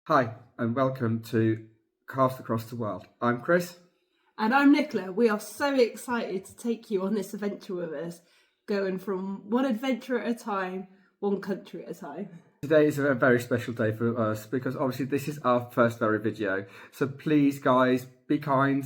Hi, and welcome to Calves Across the World. I'm Chris. And I'm Nicola. We are so excited to take you on this adventure with us, going from one adventure at a time, one country at a time. Today is a very special day for us because obviously this is our first ever video. So please, guys, be kind.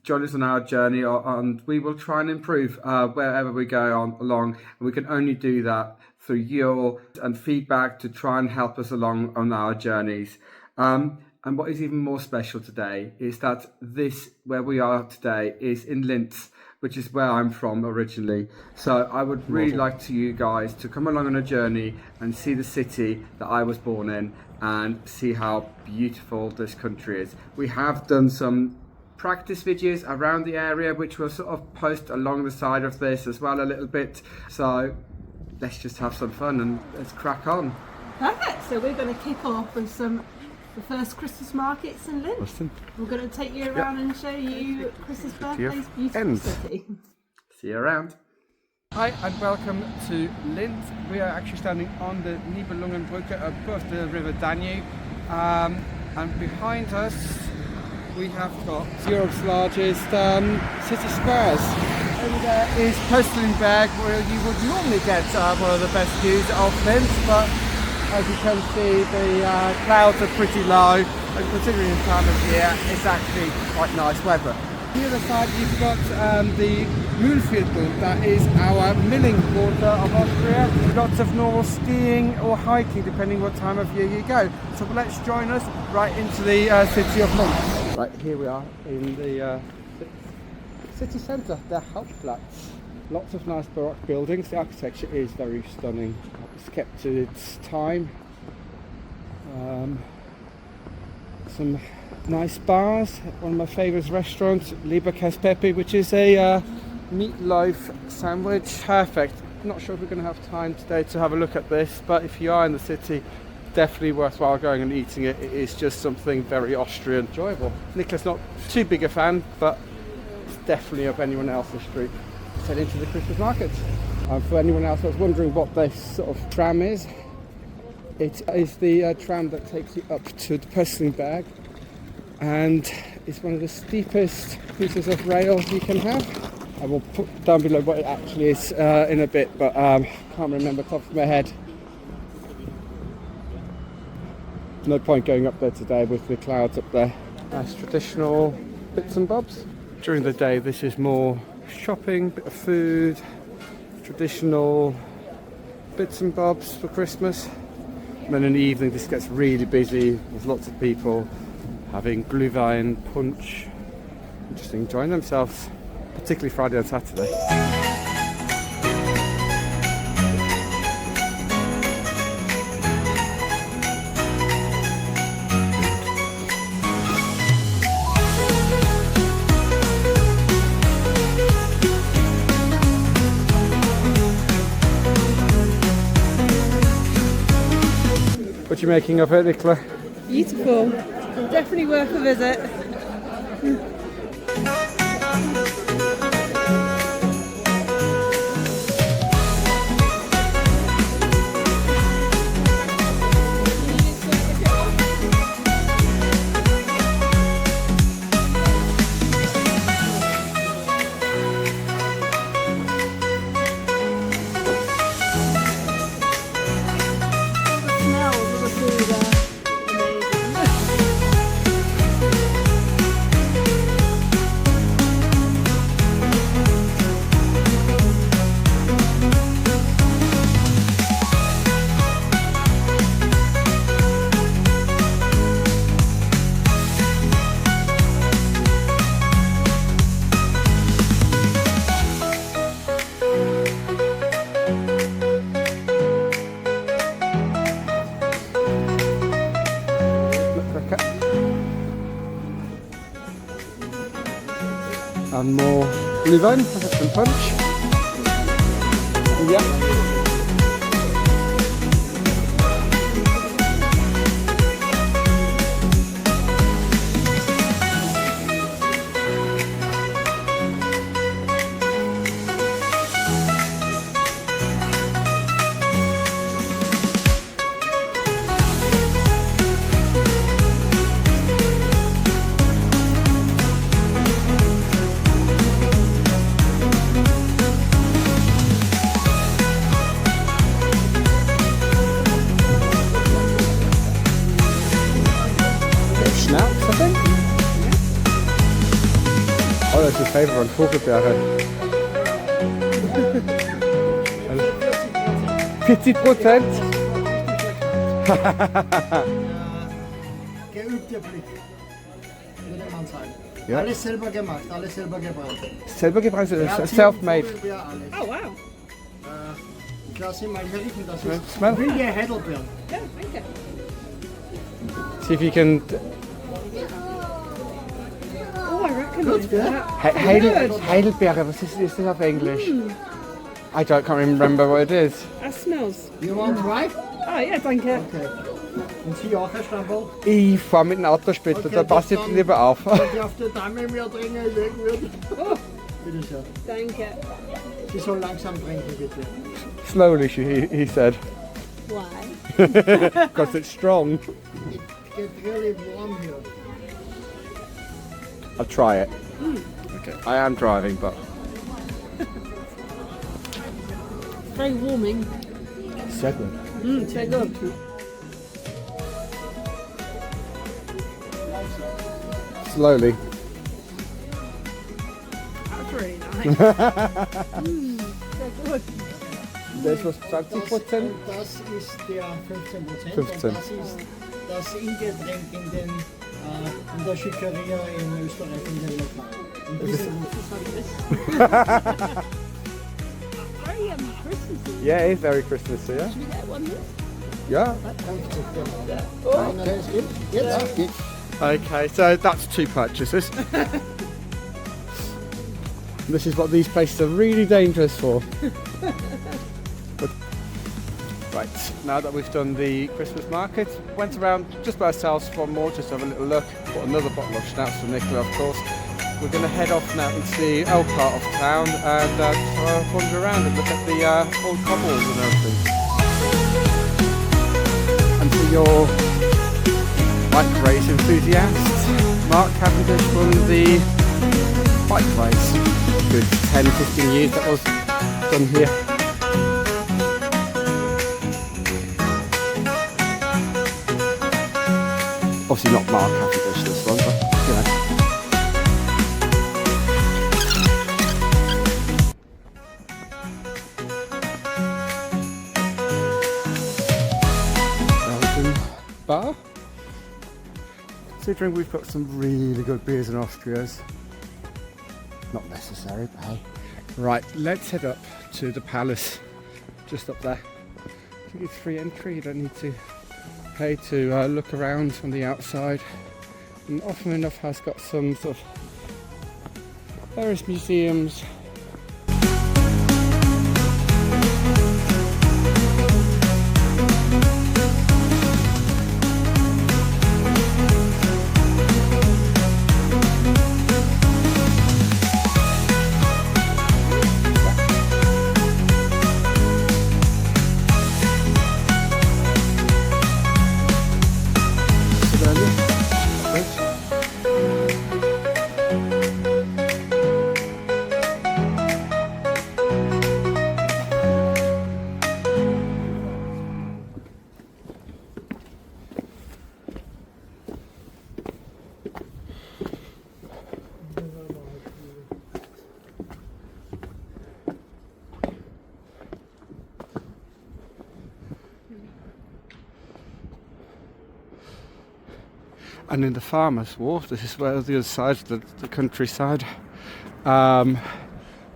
Join us on our journey, and we will try and improve wherever we go along. And we can only do that through your feedback to try and help us along on our journeys. And what is even more special today is that where we are today, is in Linz, which is where I'm from originally. So I would really like to you guys to come along on a journey and see the city that I was born in and see how beautiful this country is. We have done some practice videos around the area, which we'll sort of post along the side of this as well a little bit. So let's just have some fun and let's crack on. Perfect. So we're going to kick off with the first Christmas markets in Linz. We're going to take you around and show you Chris's birthplace, beautiful city. See you around. Hi and welcome to Linz. We are actually standing on the Nibelungenbrücke above the river Danube, and behind us we have got Europe's largest city squares. Over there is Postelnberg, where you would normally get one of the best views of Linz, but as you can see, the clouds are pretty low, and considering the time of year, it's actually quite nice weather. On the other side, you've got the Mühlviertel. That is our milling quarter of Austria. Lots of normal skiing or hiking, depending what time of year you go. So let's join us right into the city of Linz. Right, here we are in the city centre, the Hauptplatz. Lots of nice Baroque buildings. The architecture is very stunning. It's kept to its time. Some nice bars. One of my favourite restaurants, Lieber Pepe, which is a meatloaf sandwich. Perfect. Not sure if we're going to have time today to have a look at this, but if you are in the city, definitely worthwhile going and eating it. It is just something very Austrian, enjoyable. Nicola's not too big a fan, but it's definitely up anyone else's street. Let's head into the Christmas market. For anyone else that's wondering what this sort of tram is, it is the tram that takes you up to the Postelnberg, and it's one of the steepest pieces of rail you can have. I will put down below what it actually is in a bit, but can't remember top of my head. No point going up there today with the clouds up there. Nice traditional bits and bobs. During the day this is more shopping, bit of food, traditional bits and bobs for Christmas. And then in the evening this gets really busy. There's lots of people having glühwein, punch, and just enjoying themselves, particularly Friday and Saturday. What are you making of it, Nicola? Beautiful. Definitely worth a visit. And more glühwein and punch. Yeah. favour on Vogelbeere. 40%? Geübter Blick, würde man sagen. Ja. Alles selber gemacht, alles selber gebraut. Selber gebrannt, Herzchen, self-made. Vogelbeer, alles. Oh wow. Ich lasse ihn mal hier riechen, das Ja, ist smell. wilde Heidelbeeren. Yeah, danke. See if you can. Oh, I recognise that. Heidelbeere, was is this auf English? I can't remember what it is. That smells. You want try? Oh yeah, danke. Okay. Und Sie auch, Herr Stampel? Ich fahre mit dem Auto später, Okay, da passt das jetzt dann- lieber auf. Wenn die auf der Dame mehr trinken, weg wird. Oh, Bitte schön. danke. Sie soll langsam trinken, bitte. Slowly, he said, Why? because it's strong. It gets really warm here. I'll try it. Okay, I am driving, but Very warming. sehr gut. Sehr gut. Slowly. That's really nice. Sehr gut. Das was 20%? Das ist der 15%. 15. Und das ist das Ingetränk in der Schickeria in Österreich in den Lokalen. This is very Christmassy. Yeah, it's very Christmassy, yeah? Should we get one this? Yeah. Okay, es gibt jetzt. Okay, so that's 2 purchases. This is what these places are really dangerous for. Right, now that we've done the Christmas market, went around just by ourselves for one more, just to have a little look. Got another bottle of schnapps from Nicola, of course. We're going to head off now into the old part of town and wander around and look at the old cobbles and everything. And for your bike race enthusiast, Mark Cavendish won the bike race. Good 10-15 years that was done here. Obviously not Mark Cavendish this one, but you know. Belgian bar. Considering we've got some really good beers in Austria's. Not necessary, but hey. Right, let's head up to the palace, just up there. I think it's free entry, you don't need to pay to look around on the outside. And often enough has got some sort of various museums. And in the farmers' wharf, this is where the other side of the countryside, all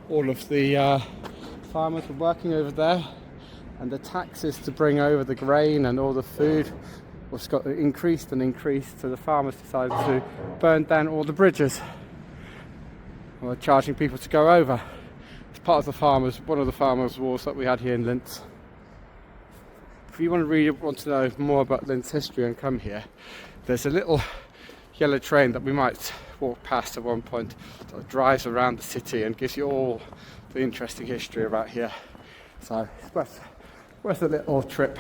of the farmers were working over there, and the taxes to bring over the grain and all the food was got increased and increased, so the farmers decided to burn down all the bridges. They were charging people to go over. It's part of the one of the farmers' wars that we had here in Linz. If you really want to know more about Linz history and come here, there's a little yellow train that we might walk past at one point that drives around the city and gives you all the interesting history about here. So it's worth a little trip.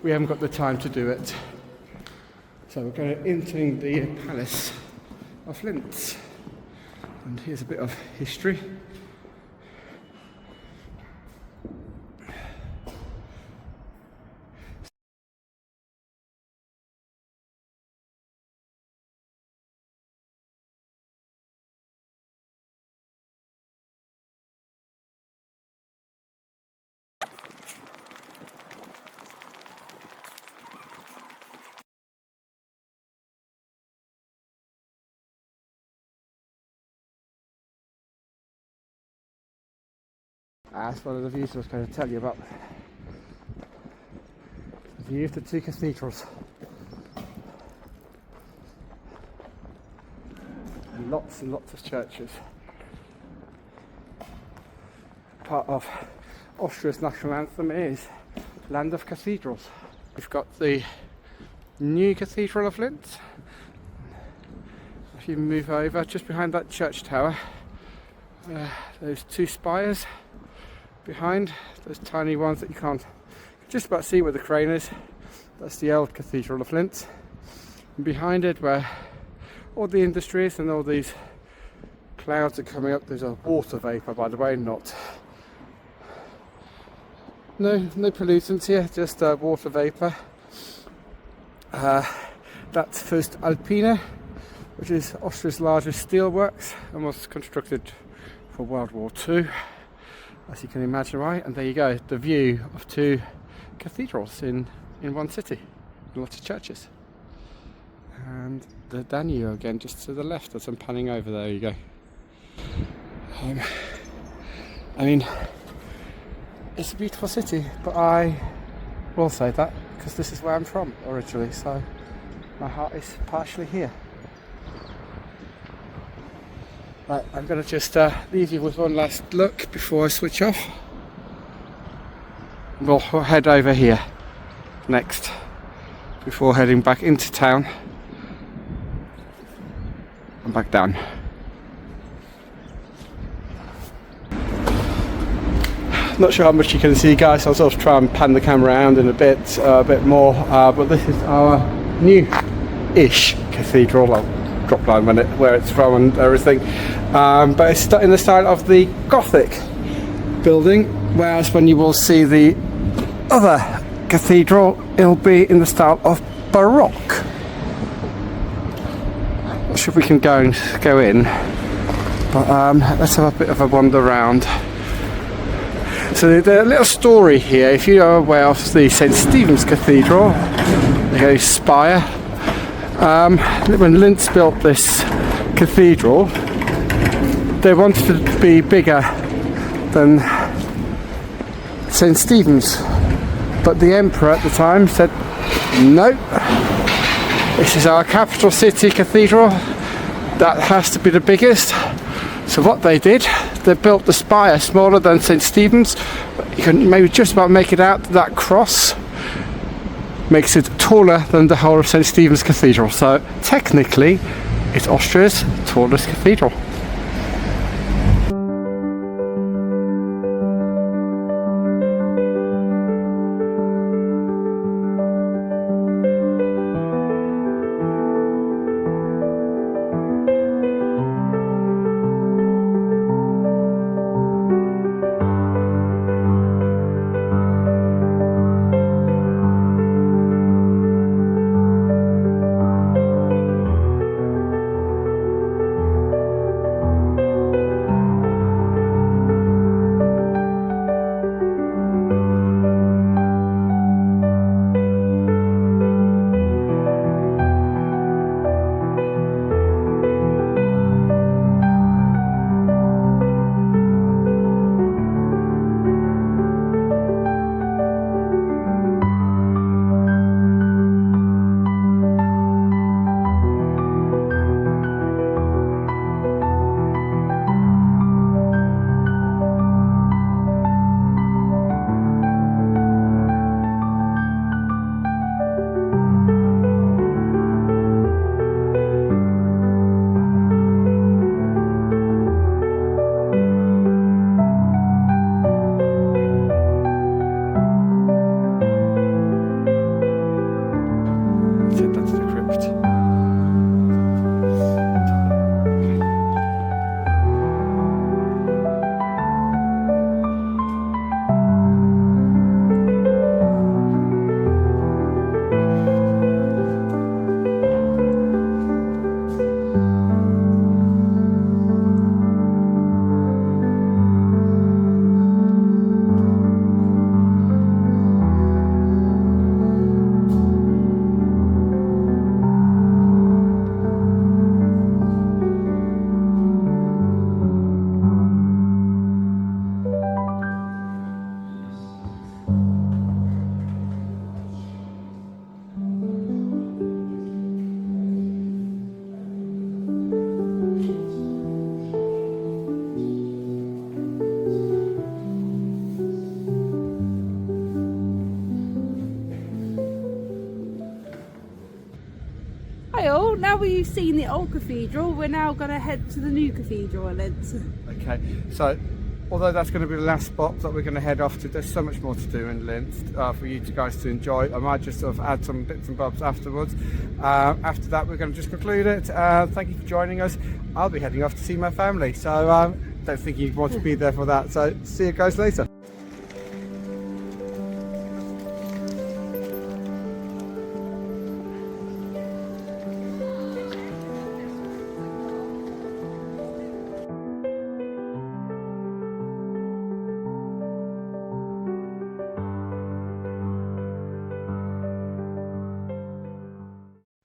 We haven't got the time to do it. So we're going into the Palace of Linz. And here's a bit of history. That's one of the views I was going to tell you about. The view of the two cathedrals. And lots of churches. Part of Austria's national anthem is Land of Cathedrals. We've got the new Cathedral of Linz. If you move over, just behind that church tower, those two spires behind, those tiny ones that you can't just about see where the crane is. That's the old Cathedral of Linz. And behind it, where all the industry is and all these clouds are coming up, there's a water vapour, by the way, no pollutants here, just water vapour. That's first Alpine, which is Austria's largest steelworks and was constructed for World War II, as you can imagine, right? And there you go, the view of two cathedrals in one city, lots of churches. And the Danube again, just to the left as I'm panning over. There you go. I mean, it's a beautiful city, but I will say that because this is where I'm from originally, so my heart is partially here. Right, I'm going to just leave you with one last look before I switch off. We'll head over here next before heading back into town and back down. Not sure how much you can see, guys. I'll sort of try and pan the camera around in a bit more. But this is our new-ish cathedral. I'll drop down where it's from and everything. But it's in the style of the Gothic building, whereas when you will see the other cathedral, it'll be in the style of Baroque. Not sure if we can go in, but let's have a bit of a wander around. So the little story here, if you are aware of the St. Stephen's Cathedral, the spire, when Linz built this cathedral, they wanted it to be bigger than St. Stephen's, but the emperor at the time said, no, this is our capital city cathedral, that has to be the biggest. So what they did, they built the spire smaller than St. Stephen's. You can maybe just about make it out. That cross makes it taller than the whole of St. Stephen's Cathedral. So technically, it's Austria's tallest cathedral. now we've seen the old cathedral, we're now going to head to the new cathedral in Linz. Okay, so although that's going to be the last spot that we're going to head off to, there's so much more to do in Linz for you guys to enjoy. I might just sort of add some bits and bobs afterwards. After that, we're going to just conclude it. Thank you for joining us. I'll be heading off to see my family, so don't think you want to be there for that. So see you guys later.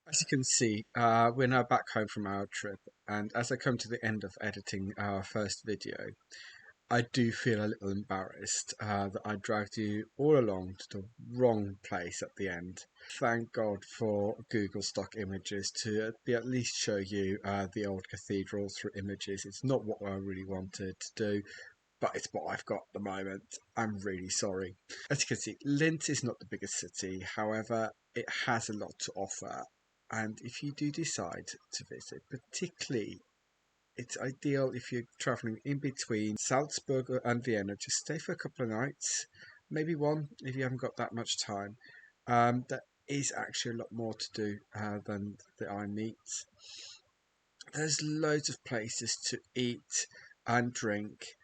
As you can see, we're now back home from our trip, and as I come to the end of editing our first video, I do feel a little embarrassed that I dragged you all along to the wrong place at the end. Thank God for Google stock images to at least show you the old cathedral through images. It's not what I really wanted to do, but it's what I've got at the moment. I'm really sorry. As you can see, Linz is not the biggest city, however, it has a lot to offer. And if you do decide to visit, particularly, it's ideal if you're travelling in between Salzburg and Vienna. Just stay for a couple of nights, maybe one if you haven't got that much time. There is actually a lot more to do than the eye meets. There's loads of places to eat and drink,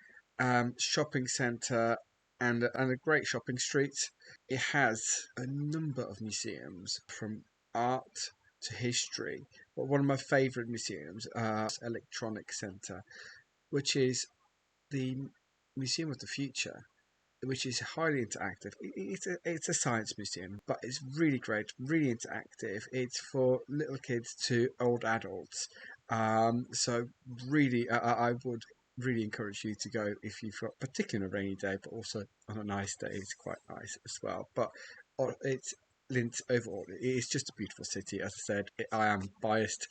shopping centre, and a great shopping street. It has a number of museums, from art to history, but one of my favourite museums is Electronic Centre, which is the Museum of the Future, which is highly interactive. It's a science museum, but it's really great, really interactive. It's for little kids to old adults. So really, I would really encourage you to go if you've got, particularly on a rainy day, but also on a nice day, it's quite nice as well. But it's Linz overall, it's just a beautiful city. As I said, I am biased,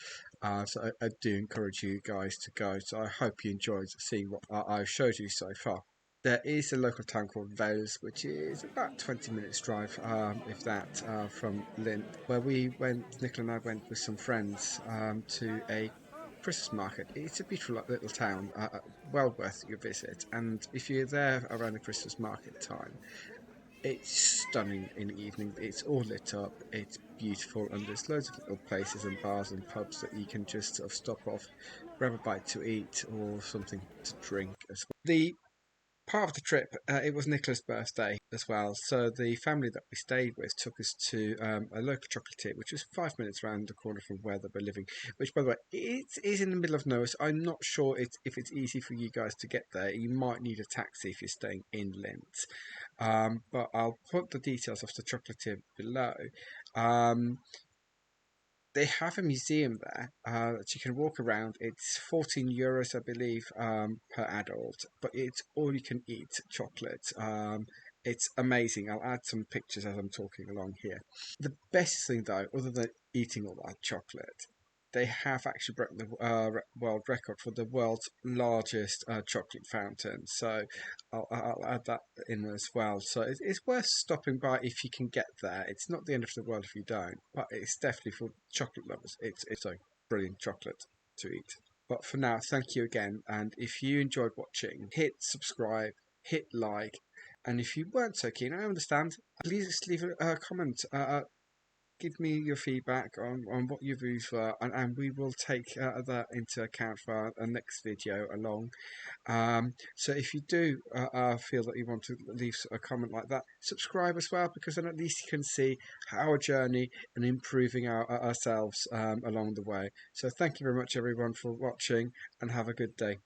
so I do encourage you guys to go. So I hope you enjoyed seeing what I've showed you so far. There is a local town called Wels, which is about 20 minutes drive, if that, from Linz, where we went, Nicola and I went with some friends to a Christmas market. It's a beautiful little town, well worth your visit. And if you're there around the Christmas market time, it's stunning in the evening. It's all lit up, it's beautiful, and there's loads of little places and bars and pubs that you can just sort of stop off, grab a bite to eat or something to drink as well. The part of the trip, it was Nicola's birthday as well, so the family that we stayed with took us to a local chocolatier, which was 5 minutes around the corner from where they were living, which, by the way, it is in the middle of nowhere, so I'm not sure if it's easy for you guys to get there. You might need a taxi if you're staying in Linz, but I'll put the details of the chocolatier below. They have a museum there that you can walk around. It's €14, I believe, per adult, but it's all you can eat chocolate. It's amazing. I'll add some pictures as I'm talking along here. The best thing, though, other than eating all that chocolate, they have actually broken the world record for the world's largest chocolate fountain. So I'll add that in as well. So it's worth stopping by if you can get there. It's not the end of the world if you don't, but it's definitely for chocolate lovers. It's so brilliant chocolate to eat. But for now, thank you again. And if you enjoyed watching, hit subscribe, hit like. And if you weren't so keen, I understand. Please leave a comment. Give me your feedback on what your views were, and we will take that into account for our next video along. So if you do feel that you want to leave a comment like that, subscribe as well, because then at least you can see our journey and improving ourselves along the way. So thank you very much everyone for watching, and have a good day.